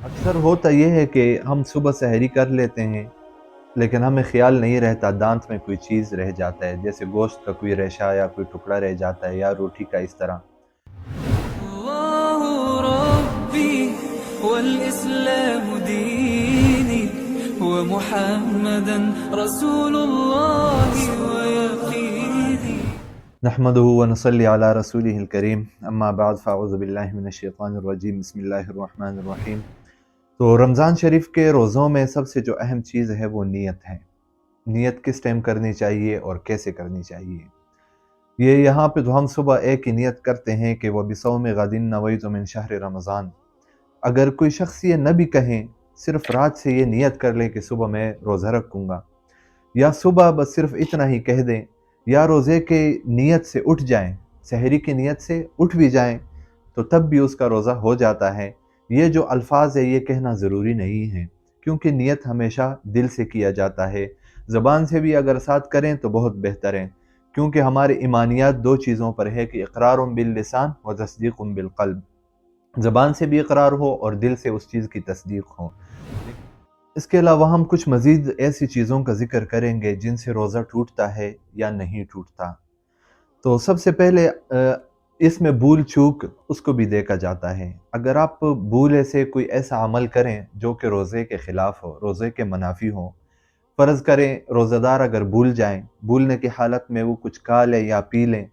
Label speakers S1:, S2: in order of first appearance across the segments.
S1: अक्सर होता ये है कि हम सुबह सहरी कर लेते हैं, लेकिन हमें ख्याल नहीं रहता दांत में कोई चीज़ रह जाता है, जैसे गोश्त का कोई रेशा या कोई टुकड़ा रह जाता है या रोटी का इस तरह।
S2: الله ربي والإسلام ديني ومحمدا رسول الله ويقيني
S1: नहमदुहु व नसल्ली अला रसूलिहिल करीम, अम्मा बाद फ़अऊज़ु बिल्लाहि मिनश्शैतानिर रजीम, बिस्मिल्लाहिर रहमानिर रहीम। तो रमज़ान शरीफ के रोज़ों में सबसे जो अहम चीज़ है वो नीयत है। नीयत किस टाइम करनी चाहिए और कैसे करनी चाहिए। ये यहाँ पे तो हम सुबह एक ही नियत करते हैं कि वह बिसौम गदिन नवैतु मिन शहर रमज़ान। अगर कोई शख्स ये न भी कहें, सिर्फ रात से ये नियत कर लें कि सुबह मैं रोज़ा रखूँगा, या सुबह बस सिर्फ इतना ही कह दें, या रोज़े के नियत से उठ जाएं, सहरी की नियत से उठ भी जाएं, तो तब भी उसका रोज़ा हो जाता है। ये जो अल्फाज है ये कहना ज़रूरी नहीं है, क्योंकि नियत हमेशा दिल से किया जाता है। ज़बान से भी अगर साथ करें तो बहुत बेहतर है, क्योंकि हमारे ईमानियात दो चीज़ों पर है कि इक़रारुम बिल लिसान व तस्दीक़ुम बिल क़ल्ब। ज़बान से भी इक़रार हो और दिल से उस चीज़ की तस्दीक हो। इसके अलावा हम कुछ मज़ीद ऐसी चीज़ों का ज़िक्र करेंगे जिनसे रोज़ा टूटता है या नहीं टूटता। तो सबसे पहले इसमें भूल चूक उसको भी देखा जाता है। अगर आप भूले से कोई ऐसा अमल करें जो कि रोज़े के ख़िलाफ़ हो, रोज़े के मुनाफ़ी हो, फ़र्ज़ करें रोज़ेदार अगर भूल जाएं, भूलने की हालत में वो कुछ खा लें या पी लें,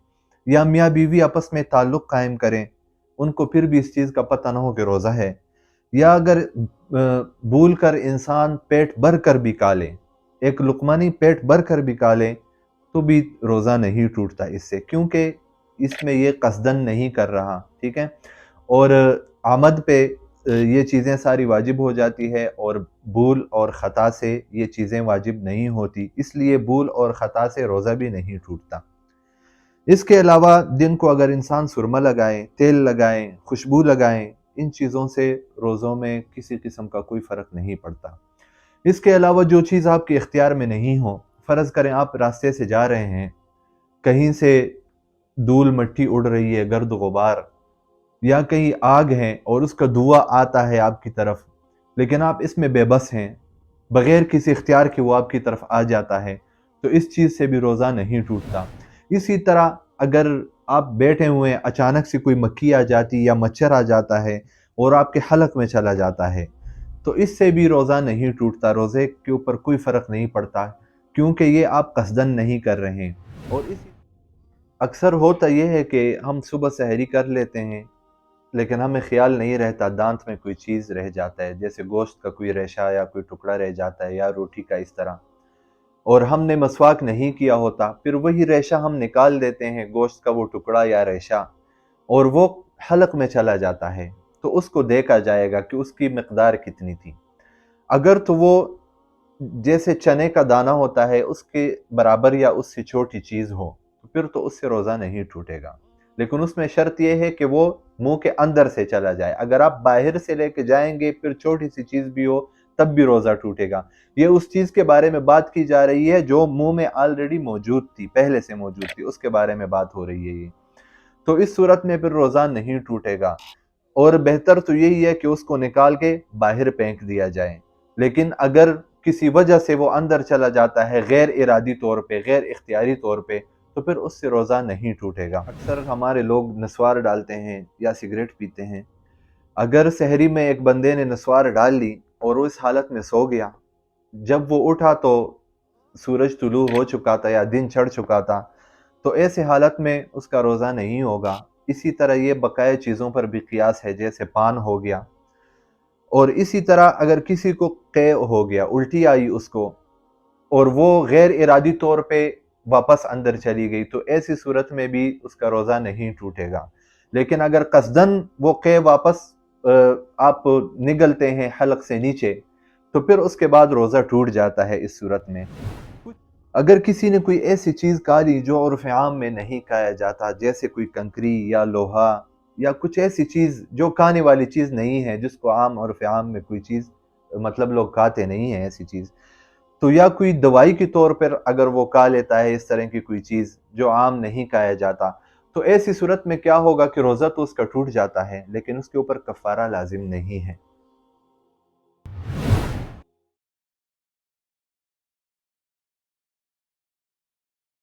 S1: या मियाँ बीवी आपस में ताल्लुक़ कायम करें, उनको फिर भी इस चीज़ का पता ना हो कि रोज़ा है, या अगर भूल कर इंसान पेट भर कर भी खा ले, एक लुक़मा नहीं पेट भर कर भी खा ले, तो भी रोज़ा नहीं टूटता इससे, क्योंकि इसमें ये कस्दन नहीं कर रहा, ठीक है। और आमद पे ये चीज़ें सारी वाजिब हो जाती है, और भूल और ख़ता से ये चीज़ें वाजिब नहीं होती, इसलिए भूल और ख़ता से रोज़ा भी नहीं टूटता। इसके अलावा दिन को अगर इंसान सुरमा लगाएं, तेल लगाएं, खुशबू लगाएं, इन चीज़ों से रोज़ों में किसी किस्म का कोई फ़र्क नहीं पड़ता। इसके अलावा जो चीज़ आपके इख्तियार में नहीं हो, फ़र्ज़ करें आप रास्ते से जा रहे हैं, कहीं से धूल मिट्टी उड़ रही है, गर्द गुबार, या कहीं आग है और उसका धुआं आता है आपकी तरफ, लेकिन आप इसमें बेबस हैं, बग़ैर किसी इख्तियार के वो आपकी तरफ आ जाता है, तो इस चीज़ से भी रोज़ा नहीं टूटता। इसी तरह अगर आप बैठे हुए हैं, अचानक से कोई मक्खी आ जाती या मच्छर आ जाता है और आपके हलक में चला जाता है, तो इससे भी रोज़ा नहीं टूटता, रोज़े के ऊपर कोई फ़र्क नहीं पड़ता, क्योंकि ये आप कस्दन नहीं कर रहे हैं। और इसी अक्सर होता ये है कि हम सुबह सहरी कर लेते हैं, लेकिन हमें ख्याल नहीं रहता दांत में कोई चीज़ रह जाता है, जैसे गोश्त का कोई रेशा या कोई टुकड़ा रह जाता है या रोटी का इस तरह, और हमने मसवाक नहीं किया होता, फिर वही रेशा हम निकाल देते हैं, गोश्त का वो टुकड़ा या रेशा, और वो हलक में चला जाता है, तो उसको देखा जाएगा कि उसकी मिकदार कितनी थी। अगर तो वो जैसे चने का दाना होता है उसके बराबर या उससे छोटी चीज़ हो, तो फिर तो उससे रोज़ा नहीं टूटेगा, लेकिन उसमें शर्त यह है कि वो मुंह के अंदर से चला जाए। अगर आप बाहर से लेके जाएंगे फिर छोटी सी चीज़ भी हो, तब भी रोज़ा टूटेगा। ये उस चीज़ के बारे में बात की जा रही है जो मुंह में ऑलरेडी मौजूद थी, पहले से मौजूद थी, उसके बारे में बात हो रही है ये। तो इस सूरत में फिर रोज़ा नहीं टूटेगा, और बेहतर तो यही है कि उसको निकाल के बाहर फेंक दिया जाए। लेकिन अगर किसी वजह से वो अंदर चला जाता है गैर इरादी तौर पे, गैर इख्तियारी तौर पे, तो फिर उससे रोज़ा नहीं टूटेगा। अक्सर हमारे लोग नस्वार डालते हैं या सिगरेट पीते हैं। अगर सहरी में एक बंदे ने नस्वार डाल ली और वो इस हालत में सो गया, जब वो उठा तो सूरज तुलू हो चुका था या दिन चढ़ चुका था, तो ऐसे हालत में उसका रोज़ा नहीं होगा। इसी तरह ये बकाया चीज़ों पर भी क़ियास है, जैसे पान हो गया। और इसी तरह अगर किसी को क़े हो गया, उल्टी आई उसको, और वो गैर इरादी तौर पे वापस अंदर चली गई, तो ऐसी सूरत में भी उसका रोज़ा नहीं टूटेगा। लेकिन अगर कस्दन वो क़े वापस आप निगलते हैं हलक से नीचे, तो फिर उसके बाद रोज़ा टूट जाता है इस सूरत में। अगर किसी ने कोई ऐसी चीज़ खा ली जो उर्फ़ आम में नहीं खाया जाता, जैसे कोई कंकरी या लोहा या कुछ ऐसी चीज़ जो खाने वाली चीज़ नहीं है, जिसको आम उर्फ़ आम में कोई चीज़ मतलब लोग खाते नहीं हैं ऐसी चीज़, तो या कोई दवाई के तौर पर अगर वो खा लेता है इस तरह की कोई चीज़ जो आम नहीं खाया जाता, तो ऐसी सूरत में क्या होगा कि रोज़ा तो उसका टूट जाता है, लेकिन उसके ऊपर कफ़ारा लाज़िम नहीं है।